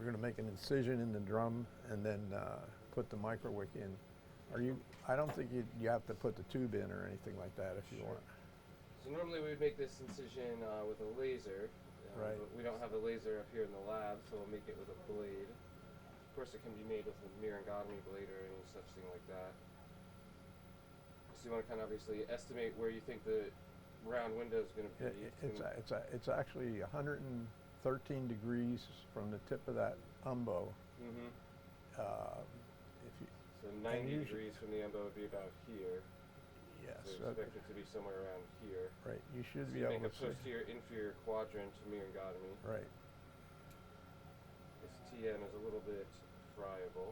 You're going to make an incision in the drum and then put the Microwick in. I don't think you have to put the tube in or anything like that if you want. So normally we would make this incision with a laser. Right. But we don't have a laser up here in the lab, so we'll make it with a blade. Of course, it can be made with a myringotomy blade or any such thing like that. So you want to kind of obviously estimate where you think the round window is going to be. It's actually 113 degrees from the tip of that umbo. Mm-hmm. So 90 degrees from the umbo would be about here. Yes. So expect it to be somewhere around here. Right. You should so be you able make to a posterior inferior quadrant myringotomy. Right. This TN is a little bit friable.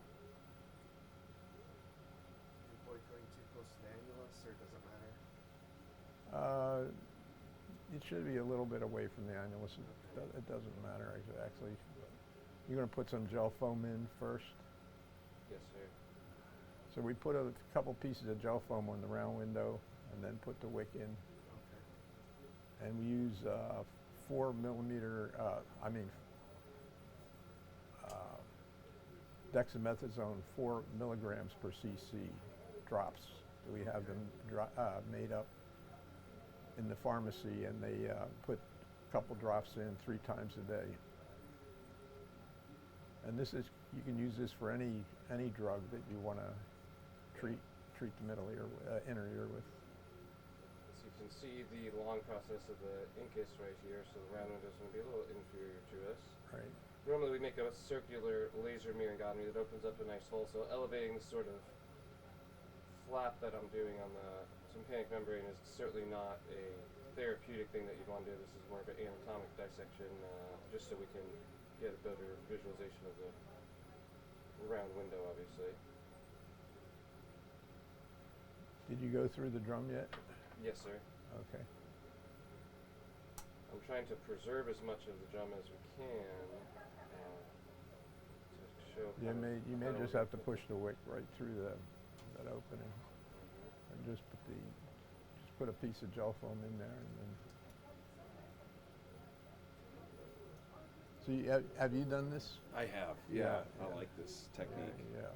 Is your boy going too close to the annulus, or does it matter? It should be a little bit away from the annulus. It doesn't matter actually. You're going to put some gel foam in first. Yes, sir. So we put a couple pieces of gel foam on the round window and then put the wick in. Okay. And we use 4 millimeter, dexamethasone 4 milligrams per cc drops. We have them made up in the pharmacy, and they put a couple drops in 3 times a day. And you can use this for any drug that you want to treat the middle ear, inner ear with. So you can see the long process of the incus right here, so the round window is going to be a little inferior to us. Right. Normally we make a circular laser myringotomy that opens up a nice hole, so elevating the sort of flap that I'm doing on the tympanic membrane is certainly not a therapeutic thing that you'd want to do. This is more of an anatomic dissection, just so we can get a better visualization of the round window, obviously. Did you go through the drum yet? Yes, sir. Okay. I'm trying to preserve as much of the drum as we can to show. You may just have to push the wick right through that opening, and just put a piece of gel foam in there, and then. So have you done this? I have. Yeah. I like this technique. Yeah.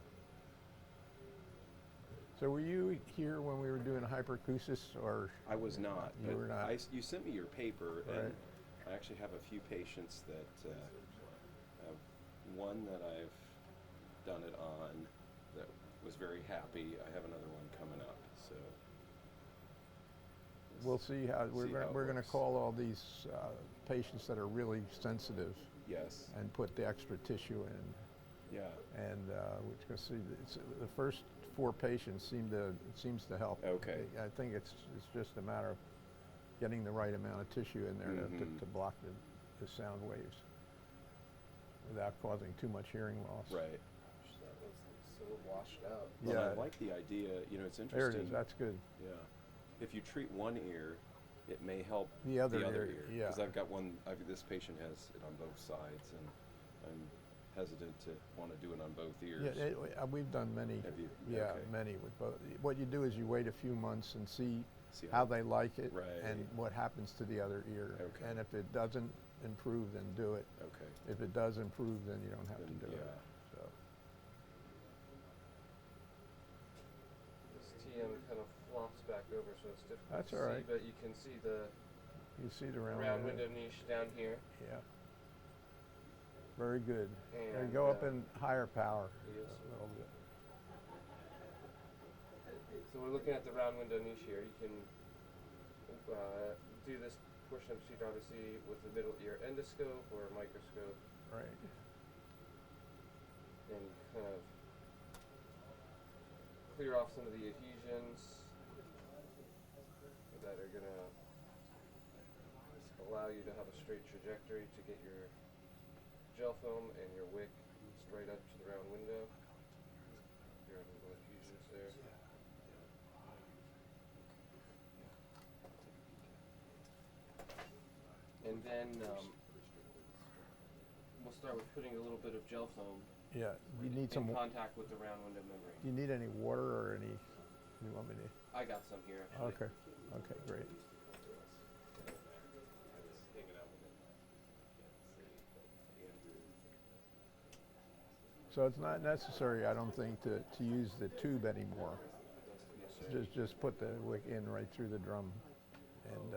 So were you here when we were doing hyperacusis, or? I was not. You were not. You sent me your paper, right. And I actually have a few patients that have one that I've done it on that was very happy. I have another one coming up, so. We'll see how we're going to call all these patients that are really sensitive. Yes. And put the extra tissue in. Yeah. And we're going to see the first 4 patients seems to help. Okay. I think it's just a matter of getting the right amount of tissue in there to block the sound waves without causing too much hearing loss. Right. That was so washed out. Well, Yeah. I like the idea. It's interesting. There it is. That's good. Yeah. If you treat one ear, it may help the other ear. Yeah. Because I've got one. This patient has it on both sides, and I'm hesitant to want to do it on both ears. Yeah, we've done many. Have you? Yeah, Okay. many with both. What you do is you wait a few months and see See how they like it, Right. and what happens to the other ear. Okay. And if it doesn't improve, then do it. Okay. If it does improve, then you don't have to do it. Yeah. So. This TM kind of flops back over, so it's difficult That's to all see, right. but you can see the You see the round window niche down here. Yeah. Very good. And Go up in higher power yes. a little bit. So we're looking at the round window niche here. You can do this portion of the procedure obviously with the middle ear endoscope or microscope, Right. and kind of clear off some of the adhesions that are going to allow you to have a straight trajectory to get your gel foam and your wick straight up to the round window. Your little adhesions there. And then we'll start with putting a little bit of gel foam Yeah. You need in some. contact with the round window membrane. Do you need any water or any? You want me to? I got some here actually. Okay. Okay. Great. So it's not necessary, I don't think, to use the tube anymore. Just put the wick in right through the drum, and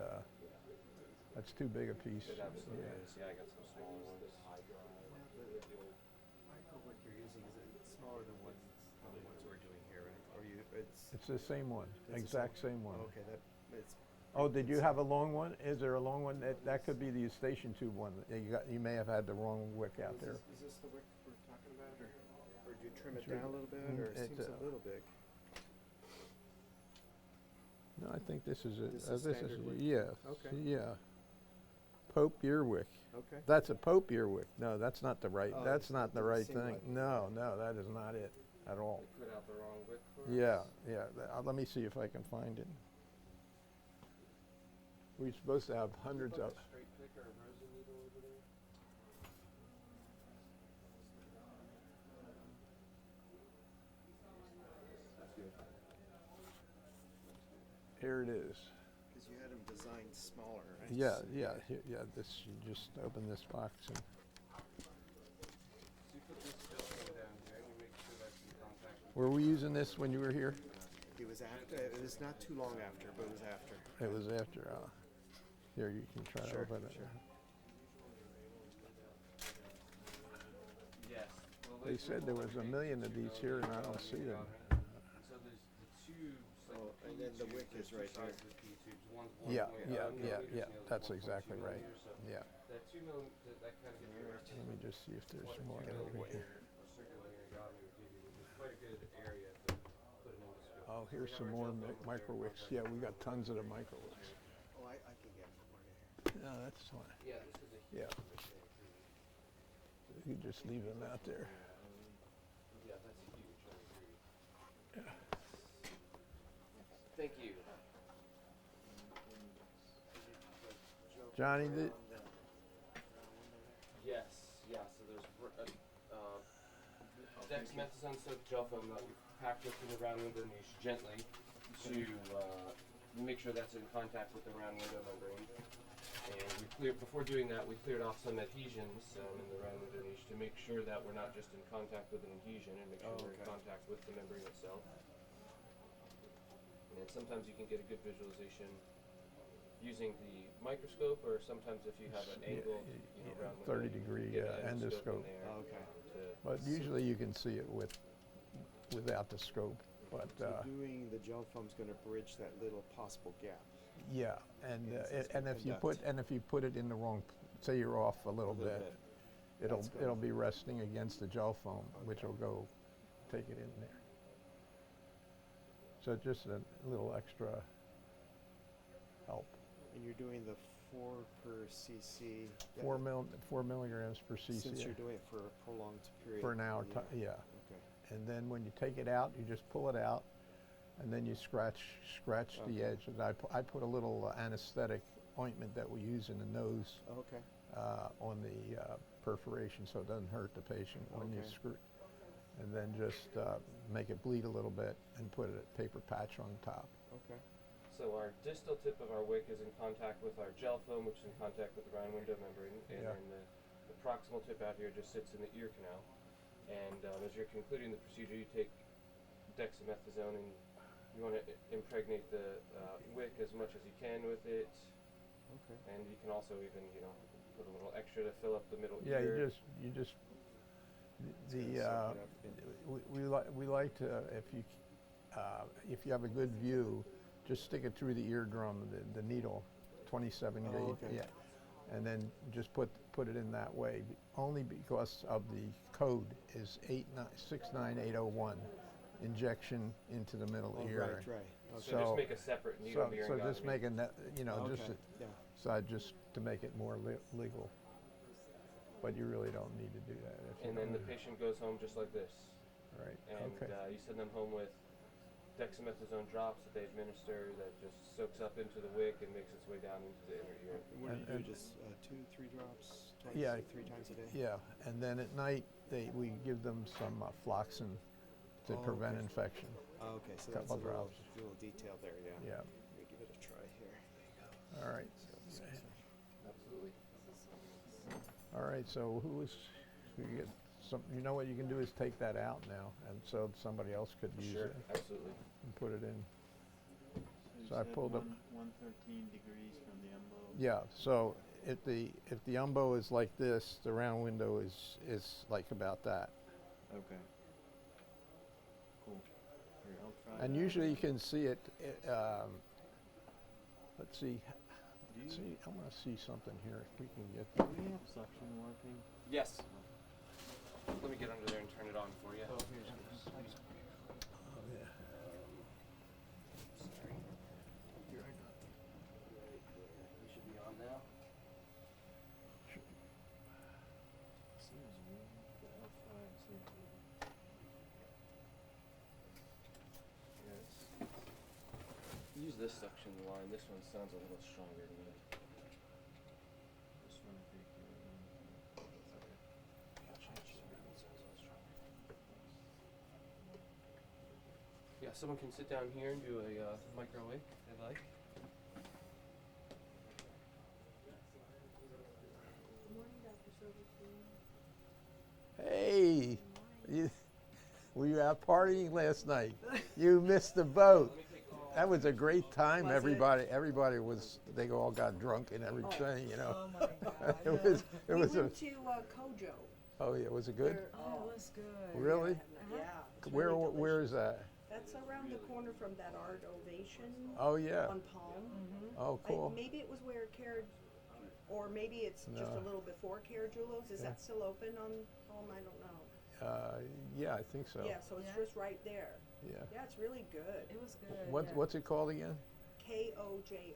that's too big a piece. It absolutely Yeah. is. Yeah, I got some smaller ones. The microwick you're using, is it smaller than what the ones we're doing here, right? Or It's the same one, it's the exact same one. Okay, it's. Oh, did you have a long one? Is there a long one? That could be the eustachian tube one. You may have had the wrong wick out there. Is this the wick we're talking about, or do you trim it Sure. down a little bit, or it It's, seems a little big? No, I think this is it. This is standard wick? Yeah. Okay. Yeah. Pope earwick. Okay. That's a Pope earwick. No, that's not the right. Oh, that's it's not the not the right same thing. wick. No, that is not it at all. They put out the wrong wick for us. Yeah. Let me see if I can find it. We're supposed to have hundreds Put of. a straight pick or a frozen needle over there. That's good. Here it is. Because you had them designed smaller, right? Yeah. This. You just open this box and. So you put this filter down here and you make sure that's in contact with Were we using this when you were here? It was after. It was not too long after, but it was after. It was after. Here, you can try to Sure, open it. sure. Yes. Well, They said there was a million of these here, and I don't see them. So there's the tubes, like Oh, the and P then the tubes, wick there's is two right sides here. of the P tubes. One's Yeah, 1.0 yeah. millimeters and the other's That's 1.2 exactly right. millimeters, so Yeah. that 2 millimeter, that kind of gives you Let me just see if there's what a more 2 over millimeter here. circular myriagotomy would give you, which is quite a good area to put an endoscope. Oh, So here's we have some our more gel foam with their microwicks. contact Yeah, we got lenses. tons of the microwicks. Oh, I can get it from right here. No, that's fine. Yeah, this is a huge Yeah. mistake. You just leave them out there. Yeah, that's huge. I agree. Thank you. Johnny, Yes, yeah. So there's dexamethasone soaked gel foam that we packed within the round window niche gently to make sure that's in contact with the round window membrane. And before doing that, we cleared off some adhesions in the round window niche to make sure that we're not just in contact with an adhesion and make sure we're in okay. contact with the membrane itself. And sometimes you can get a good visualization using the microscope, or sometimes if you have an angle, round window, 30 you can degree get an endoscope. in there Oh, okay. to- But usually you can see it without the scope. But So doing the gel foam's going to bridge that little possible gap. yeah, and Yes, it's and gonna if you put it in the wrong, say you're off a little bit, That's it'll gonna- be resting against the gel foam, which will go take it in there. So just a little extra help. And you're doing the 4 per cc. that- 4 milligrams per cc Since you're doing it for a prolonged period. for an hour. Yeah. Okay. And then when you take it out, you just pull it out, and then you scratch the Okay. edge. And I put a little anesthetic ointment that we use in the nose Oh, okay. on the perforation, so it doesn't hurt the patient when you Okay. screw. And then just make it bleed a little bit and put a paper patch on top. Okay. So our distal tip of our wick is in contact with our gel foam, which is in contact with the round window membrane, and Yeah. then the proximal tip out here just sits in the ear canal. And as you're concluding the procedure, you take dexamethasone and you want to impregnate the wick as much as you can with it, Okay. and you can also even, put a little extra to fill up the middle Yeah, ear. you just It's gonna soak it up. we like to, if you have a good view, just stick it through the eardrum, the needle, 27 Oh, gauge, okay. yeah, and then just put it in that way. Only because of the code is 69801, injection into the middle Oh, ear. right. Okay. So So- just make a separate needle So myriagotomy. just make a just Okay. Yeah. just to make it more legal. But you really don't need to do that. If you And then the don't- patient goes home just like this. right. And Okay. you send them home with dexamethasone drops that they administer that just soaks up into the wick and makes its way down into the inner ear. And what do you And- do? Just 2, 3 drops? Twice, Yeah. 3 times a day? Yeah, and then at night we give them some floxin to Oh, prevent okay. infection. Oh, okay, so that's a Couple little, drops. little detail there, yeah. Yeah. Let me give it a try here. All right. Absolutely. All right. So who get you know what you can do is take that out now, and so somebody else could use Sure, it absolutely. and put it in. you So I said pulled up- 113 degrees from the umbo. Yeah, so if the umbo is like this, the round window is like about that. Okay. Cool. Here, I'll try And that. usually you can see it, let's see, Do you, see, I want to see something here if we can get. do we have suction working? Yes. Let me get under there and turn it on for you. Oh, here's yours. Oh, yeah. Sorry. Here, I got We should be on now. Seems weird. I'll try and see. Yes. Use this suction line. This one sounds a little stronger to me. This one I think Yeah, someone can sit down here and do a microwave if they'd like. Hey, were you out partying last night? You missed the boat. That was a great time. Was it? Everybody was. They all got drunk and everything. You know. Oh my God. It was. It We was a. went to Kojo. Oh yeah, was it good? Where- Oh, it was good. Really? Yeah. it's Where really where delicious. is that? That's around the corner from that art ovation Oh yeah. on Palm. Oh cool. Maybe it was where or maybe it's just No. a little before Carajulo's. Is Yeah. that still open on Palm? I don't know. Yeah, I think so. Yeah, so it's Yeah. just right there. Yeah. Yeah, it's really good. It was good. What's yeah. what's it called again? Kojo.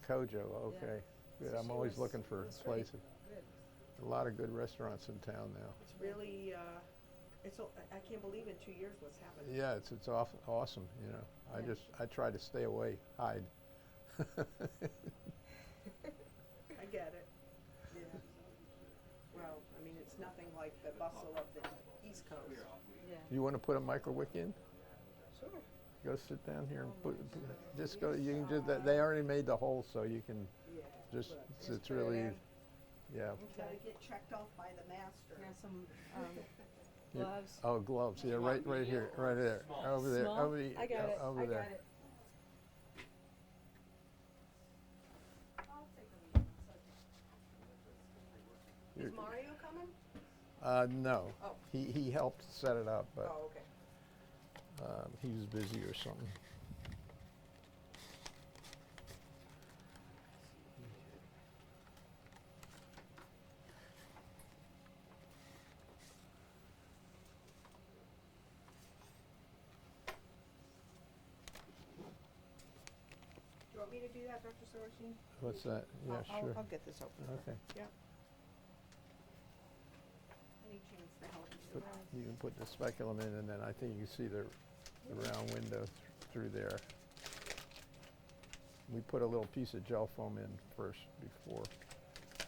Kojo. Okay. Good. I'm always was- looking for it was great. places. Good. A lot of good restaurants in town now. It's really, I can't believe in 2 years what's happened. Yeah, it's awesome. You know, Yeah. I try to stay away, hide. I get it. Yeah. Well, I mean, it's nothing like the bustle of the East Coast. Yeah. You want to put a Microwick in? Sure. Go sit down here and just go. You can just. They already made the hole, so you can Yeah. just. Just It's put it really. in. Yeah. Gotta get checked off by the master. Yeah, some You- gloves. Oh, gloves. Yeah, right here, right there, over there, Small? over the, I got it. over I there. got it. Is Mario coming? No. Oh. He helped set it up, but Oh, okay. he was busy or something. Do you want me to do that, Dr. Sorosine? What's that? Yeah, sure. I'll get this open. Okay. Any chance to help you? Put, you can put the speculum in, and then I think you can see the round window through there. We put a little piece of gel foam in first before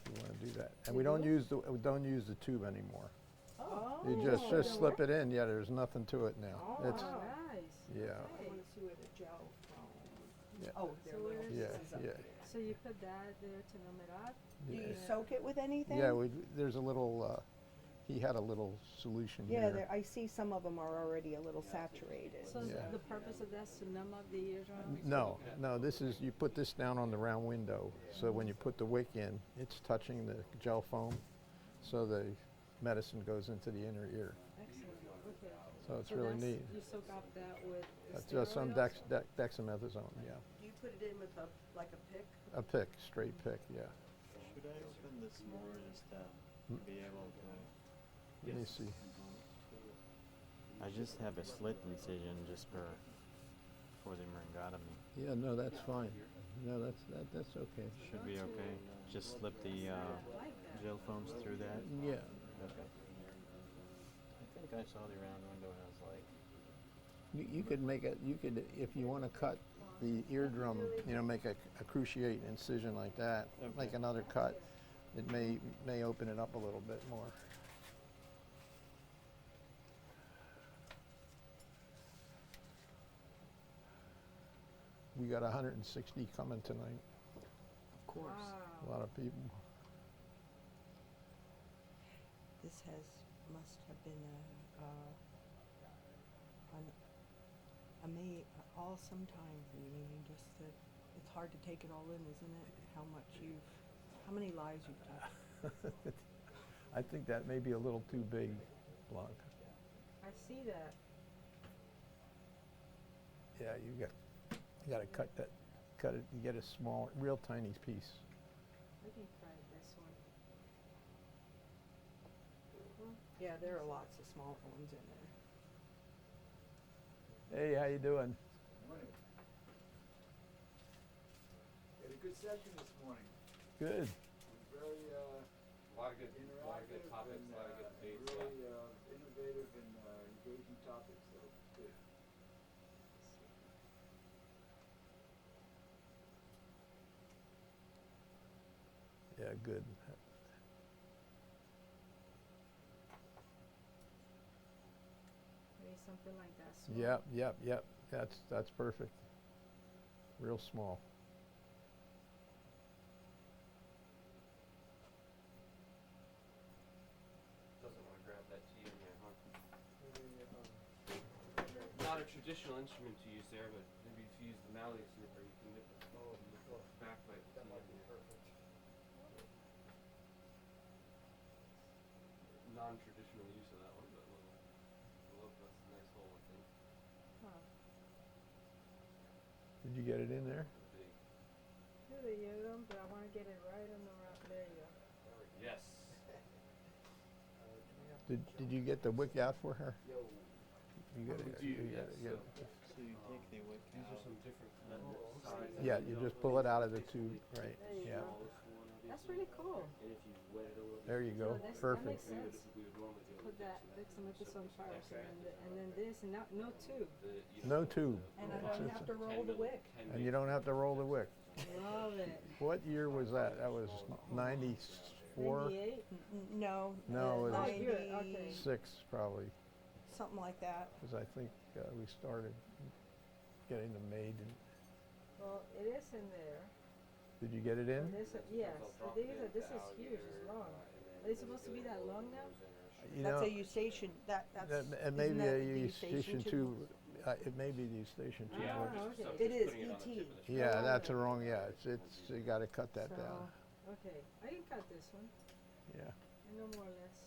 you want to do that, and we don't use the tube anymore. Oh. You just slip it in. Yeah, there's nothing to it now. Oh, It's wow. Nice. yeah, I want to see where the gel foam. Yeah. Oh, there So little where's- yeah, pieces of yeah. it. So you put that there to numb it up? Do Yeah. you soak it with anything? Yeah, there's a little. He had a little solution Yeah, here. there, I see some of them are already a little saturated. So Yeah. the purpose of that is to numb up the eardrum? No, this is, you put this down on the round window, so when you put the wick in, it's touching the gel foam, so the medicine goes into the inner ear. Excellent, okay. So it's So really that's- neat. You soak up that with That's just some steroids? dexamethasone, yeah. Do you put it in with like a pick? A pick, straight pick, yeah. Should I open this more just to be able to? Let me see. I just have a slit incision just for the myringotomy. Yeah, no, that's fine. No, that's okay. Should be okay. Just slip the I like that. gel foams through that. Yeah, Okay. I think I saw the round window and I was like, you could make it, if you want to cut the eardrum, make a cruciate incision like that, make Okay. another cut, it may open it up a little bit more. We got 160 coming tonight, of course. a lot of people. This has must have been all sometime for you. You just it's hard to take it all in, isn't it? How many lives you've touched. I think that may be a little too big, Blanca. I see that. Yeah, you got to cut it. You get a small, real tiny piece. I can try this one. Yeah, there are lots of small ones in there. Hey, how you doing? Morning. Had a good session this morning. Good. It was very A lot of good interactive topics, and a lot of good debates. really innovative and engaging topics. So good. Yeah, good. Maybe something like that. Small. Yep. That's perfect. Real small. Doesn't want to grab that tea in there, huh? Not a traditional instrument to use there, but maybe if you use the malleus snipper, you can nip it back by the tea in there. Non-traditional use of that one, but that's a nice hole, I think. Huh. Did you get it in there? Big. Really, you don't, but I want to get it right on the rock. There you go. Yes. Did you get the wick out for her? Yo. You got We it. do, You yes, got it, you got so- it. So you take the wick These are out. some different sizes. Yeah, you just pull it out of the tube, right? There you Yeah. go. That's really cool. And if you wet it a little bit, There you go. So that Perfect. makes sense. we would normally do Put that this on first, and then this, and not no tube. No tube. And I don't have to roll the wick. And you don't have to roll the wick. Love it. What year was that? That was 94? 98. No. No, it was- 96, Okay. Probably. something like that. Because I think we started getting them made. Well, it is in there. Did you get it in? This, yes. This is huge. It's long. Are they supposed to be that long now? You That's know, a eustachian. That's it may isn't be that a the eustachian tube. It may be the eustachian tube. Ah, which- okay. It is ET. Yeah, that's a wrong. Yeah, it's you got to cut that So, down. okay. I can cut this one. Yeah. I know more or less.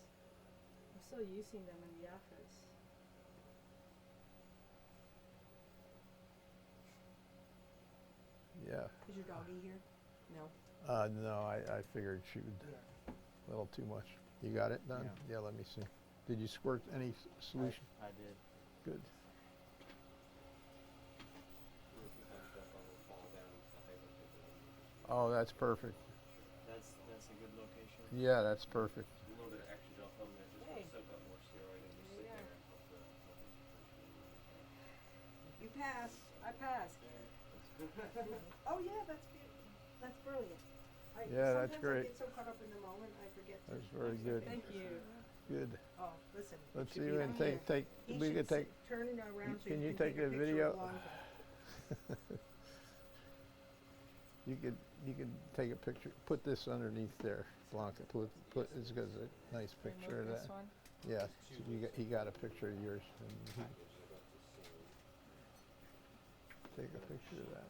I'm still using them in the office. Yeah. Is your doggy here? No. No, I figured she would a little too much. You got it done? Yeah. Yeah, let me see. Did you squirt any solution? I did. Good. Oh, that's perfect. That's a good location. Yeah, that's perfect. A little bit of extra gel foam there just Hey. to soak up more steroid and just sit Yeah. there and help the You pass. I passed. Oh yeah, that's good. That's brilliant. Yeah, that's sometimes great. I get so caught up in the moment, I forget to. That's very good. Thank you. Good. Oh, listen. it Let's should see be you on and here. take. He We should could take. turn it around so Can you you can take take a picture video? of Blanca. You could take a picture. Put this underneath there, Blanca. Put. It's got a nice picture of Remove that. this one. Yeah. So he got a picture of yours. And take a picture of that.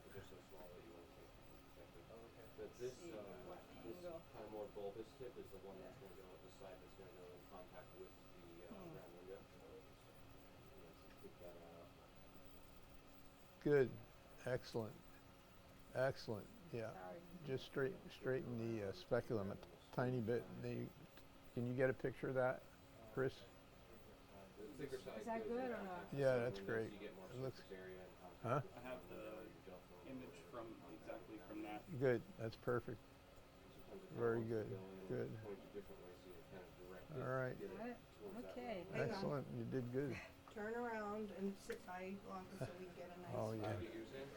But this, See what this angle. kind of more bulbous tip is the one that's going to go at the side that's going to go in contact with the round window. Keep that out. Good. Excellent. Excellent. Yeah. Sorry. Just straighten the speculum a tiny bit. Can you get a picture of that, Chris? The thicker side Is that goes good in or not? contact with Yeah, the that's window, great. So you get more It looks- surface area and contact Huh? with I have the gel foam. image from exactly from that. Good. That's perfect. Sometimes it Very wants to good. go in Good. and point you different ways so you kind of direct it. All right. Get it Got it? towards that Okay. round Hang on. Excellent. You did good. Turn around and sit by Blanca so we can get a nice. Oh, I yeah. get what you're saying?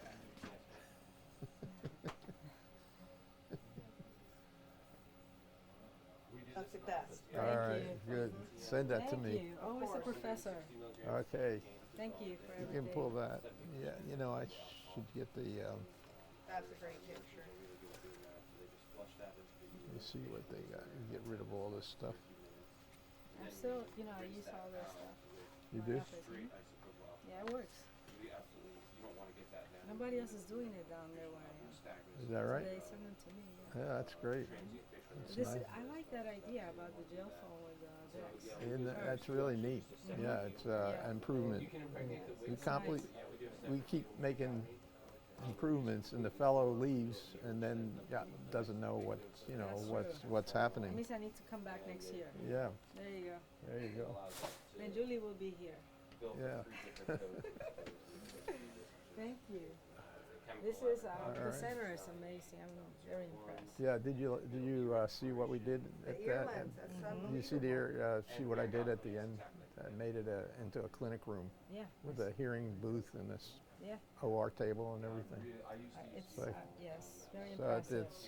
We do That's this the in best. office, All yeah. Thank right. you. Good. Send that to Thank me. you. Always a course. professor. 60 milligrams Okay. Thank you for You everything. can pull that. Yeah. You know, I should get the. That's a great picture. really good at doing that, so they just flush that into the Let me see what they got. Get rid of all this stuff. I'm still, you know, I use all this stuff. You My do? office, Yeah, it works. Nobody else is doing it down there where I am. Is that So right? they send them to me. Yeah. Yeah, that's great. That's This nice. I like that idea about the jail phone with the decks. That's really neat. Yeah, it's improvement. We complete, we keep making improvements, and the fellow leaves, and then doesn't know what's That's what's That happening. means I need to come back next year. Yeah, There you go. there you go. Then Julie will be here. Yeah. Thank you. This is the right. center is amazing. I'm very impressed. Yeah. Did you see what we did at The ear that? lens, that's You see see what I did at the end? I made it into a clinic room Yeah. with a hearing booth and this Yeah. OR table and everything. It's Like- yes, very So impressive. it's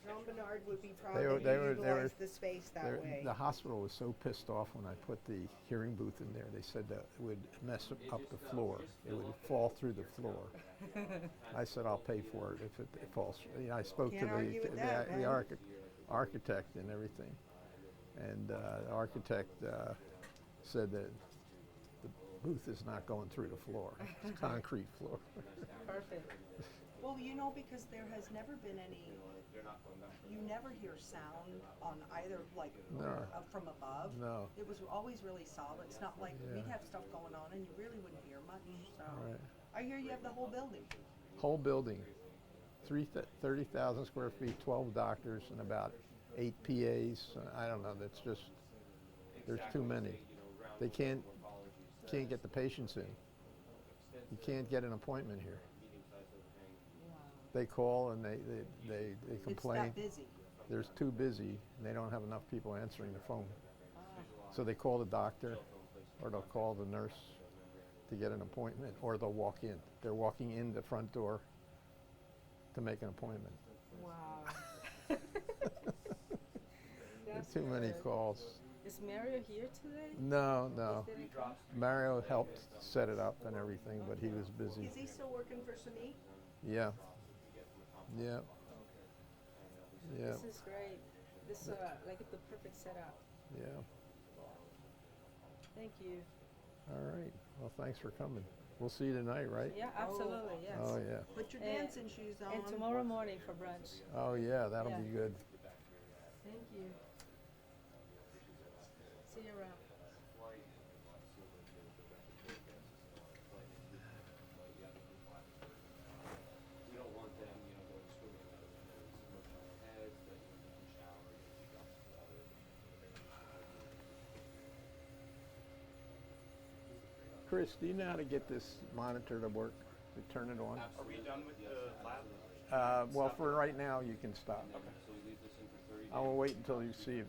Jean Bernard would be proud They were- that they you were- they were- utilized the space that way. the hospital was so pissed off when I put the hearing booth in there. They said that it would mess up the floor. It would fall through the floor. I said I'll pay for it if it falls. You know, I spoke Can't to argue with that, the man. architect and everything, and the architect said that the booth is not going through the floor. It's concrete floor. Perfect. Well, you know, because there has never been any, you never hear sound on either, like, No. from above. No. It was always really solid. It's not like we'd Yeah. have stuff going on and you really wouldn't hear much, so. Right. I hear you have the whole building. Whole building, 30,000 square feet, 12 doctors, and about 8 PAs. I don't know. That's just there's too many. They can't get the patients in. You can't get an appointment here. They call and they It's complain. that busy. They're too busy and they don't have enough people answering the phone. So they call the doctor or they'll call the nurse to get an appointment, or they'll walk in. They're walking in the front door to make an appointment. Wow. That's Too many good. calls. Is Mario here today? No, no. He didn't come? Mario helped set it up and everything, but he was busy. Is he still working for Sumi? Yeah. Yeah. Yeah. This is great. This like the perfect setup. Yeah. Thank you. All right. Well, thanks for coming. We'll see you tonight, right? Yeah, absolutely. Yes. Oh, yeah. Put your Eh, dancing shoes on. And tomorrow morning for brunch. Oh, yeah. That'll Yeah. be good. Thank you. See you around. We don't want them, going swimming out of their emotional heads, but you can shower, you can drop some water. Chris, do you know how to get this monitor to work, to turn it on? Are we done with the lab? Well, for right now, you can stop. So we leave this in for 30 days. I will wait until you see if